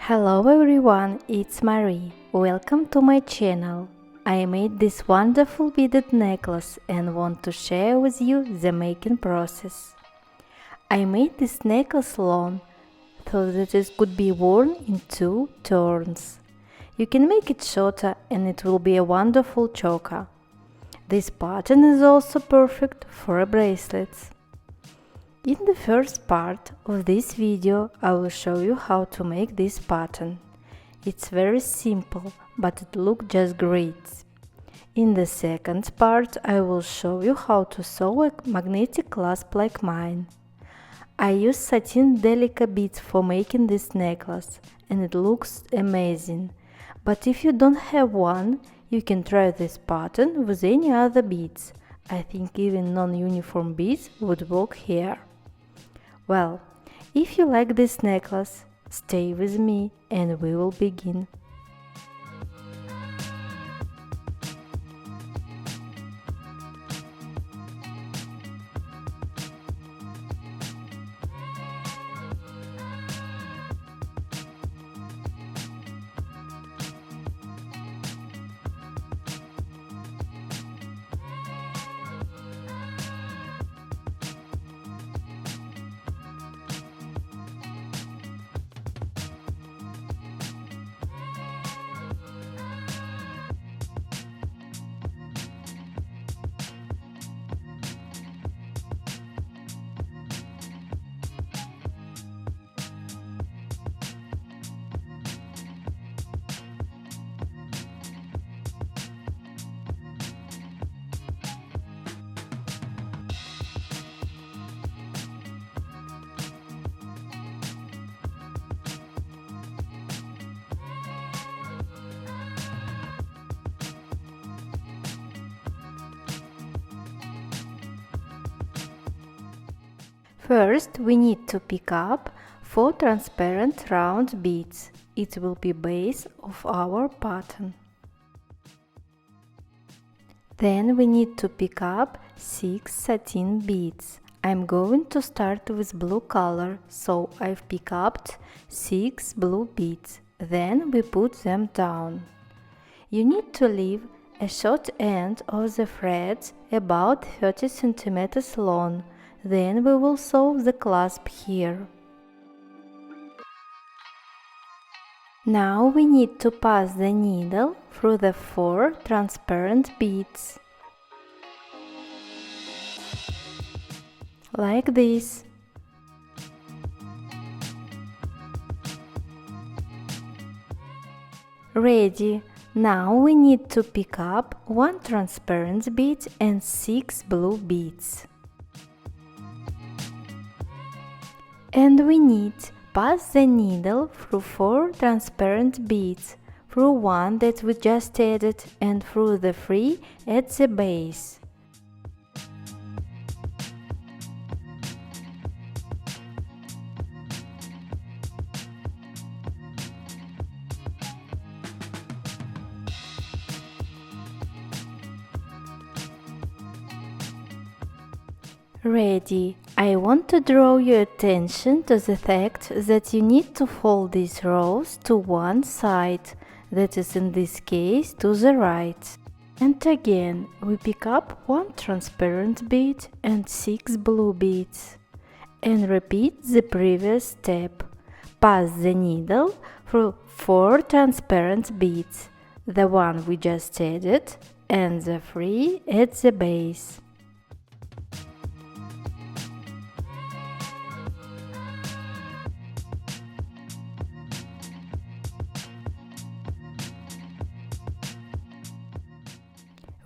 Hello everyone, it's Marie. Welcome to my channel. I made this wonderful beaded necklace and want to share with you the making process. I made this necklace long so that it could be worn in 2 turns. You can make it shorter and it will be a wonderful choker. This pattern is also perfect for bracelets. In the first part of this video I will show you how to make this pattern. It's very simple, but it looks just great. In the second part I will show you how to sew a magnetic clasp like mine. I use satin Delica beads for making this necklace and it looks amazing. But if you don't have one, you can try this pattern with any other beads. I think even non-uniform beads would work here. Well, if you like this necklace, stay with me and we will begin. First, we need to pick up 4 transparent round beads. It will be base of our pattern. Then we need to pick up 6 satin beads. I'm going to start with blue color, so I've picked up 6 blue beads. Then we put them down. You need to leave a short end of the threads about 30 cm long. Then we will sew the clasp here. Now we need to pass the needle through the 4 transparent beads. Like this. Ready! Now we need to pick up 1 transparent bead and 6 blue beads. And we need pass the needle through 4 transparent beads, through 1 that we just added and through the 3 at the base. Ready! I want to draw your attention to the fact that you need to fold these rows to one side, that is in this case to the right. And again, we pick up 1 transparent bead and 6 blue beads. And repeat the previous step. Pass the needle through 4 transparent beads, the one we just added and the 3 at the base.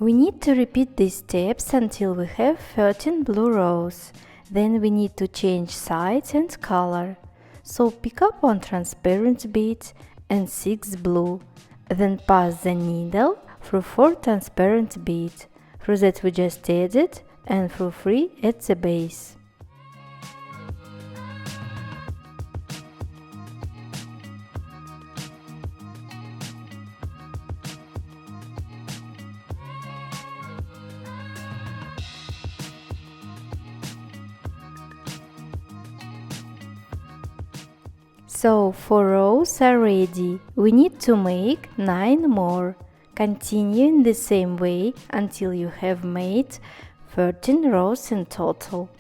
We need to repeat these steps until we have 13 blue rows. Then we need to change sides and color. So pick up 1 transparent bead and 6 blue. Then pass the needle through 4 transparent beads, through that we just added and through 3 at the base. So 4 rows are ready. We need to make 9 more. Continue in the same way until you have made 13 rows in total.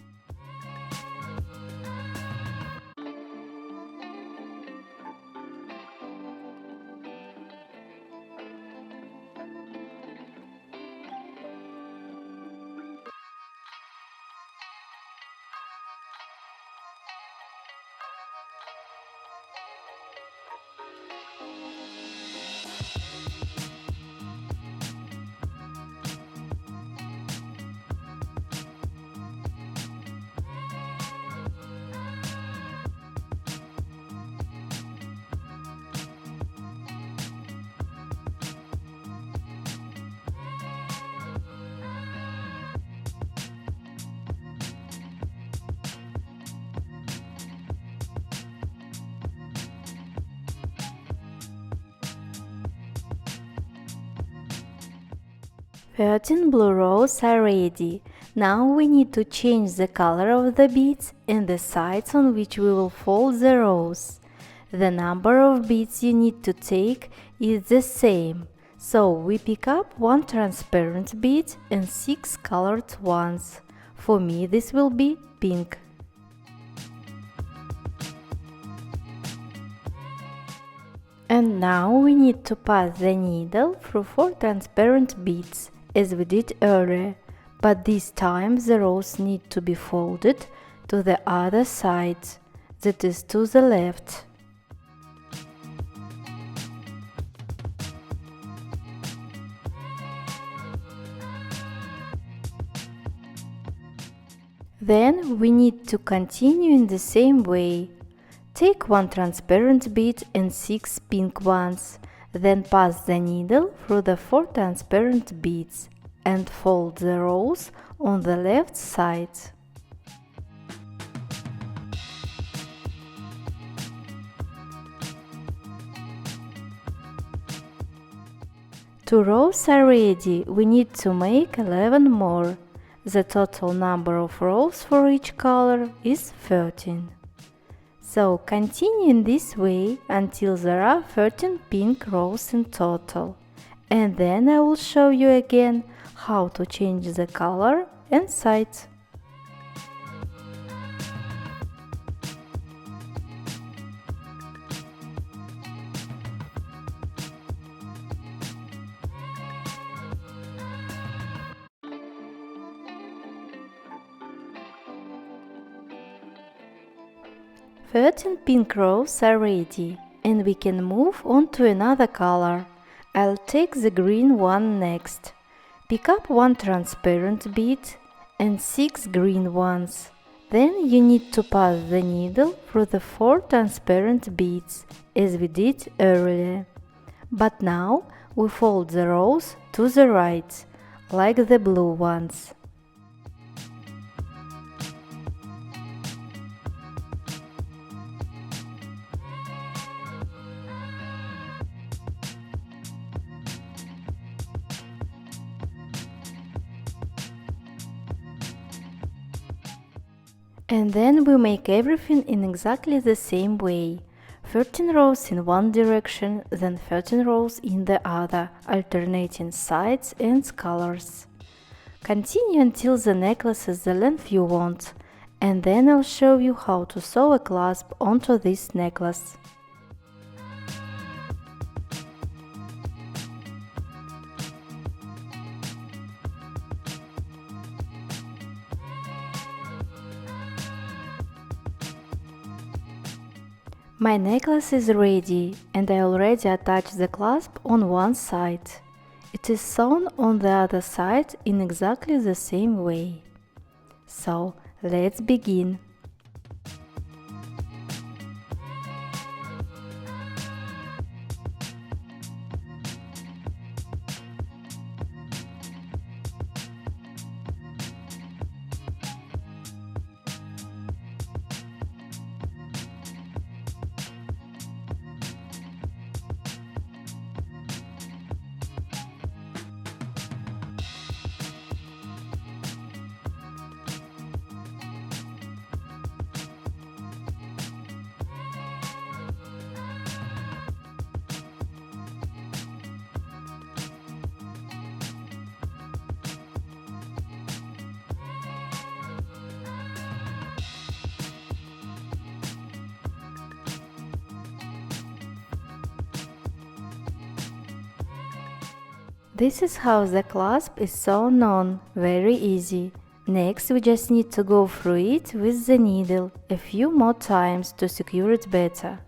Thirteen blue rows are ready. Now we need to change the color of the beads and the sides on which we will fold the rows. The number of beads you need to take is the same, so we pick up 1 transparent bead and 6 colored ones. For me this will be pink. And now we need to pass the needle through 4 transparent beads, as we did earlier, but this time the rows need to be folded to the other side, that is to the left. Then we need to continue in the same way. Take 1 transparent bead and 6 pink ones, then pass the needle through the 4 transparent beads and fold the rows on the left side. Two rows are ready, we need to make 11 more. The total number of rows for each color is 13. So continue in this way until there are 13 pink rows in total. And then I will show you again how to change the color and sides. Thirteen pink rows are ready, and we can move on to another color. I'll take the green one next. Pick up 1 transparent bead and 6 green ones. Then you need to pass the needle through the 4 transparent beads, as we did earlier. But now we fold the rows to the right, like the blue ones. And then we make everything in exactly the same way. 13 rows in one direction, then 13 rows in the other, alternating sides and colors. Continue until the necklace is the length you want, and then I'll show you how to sew a clasp onto this necklace. My necklace is ready, and I already attached the clasp on one side. It is sewn on the other side in exactly the same way. So, let's begin. This is how the clasp is sewn on, very easy. Next, we just need to go through it with the needle a few more times to secure it better.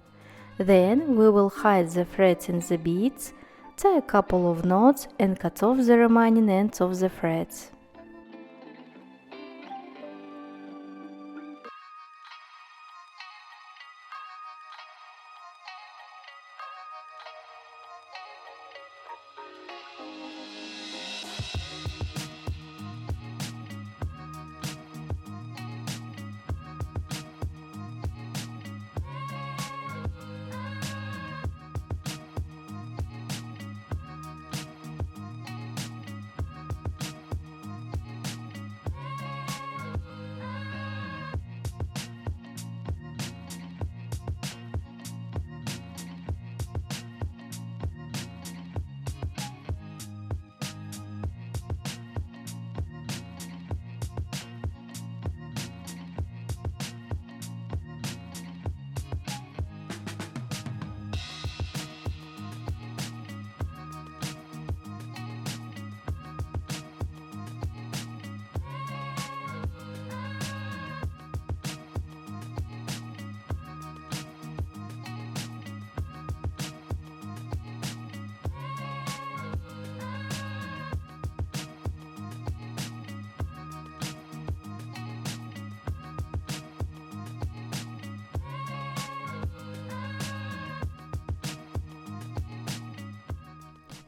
Then we will hide the threads in the beads, tie a couple of knots and cut off the remaining ends of the threads.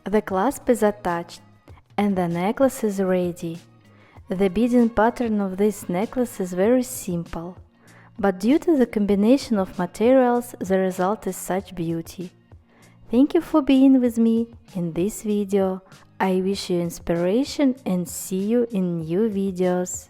The clasp is attached and the necklace is ready. The beading pattern of this necklace is very simple, but due to the combination of materials, the result is such beauty. Thank you for being with me in this video. I wish you inspiration and see you in new videos.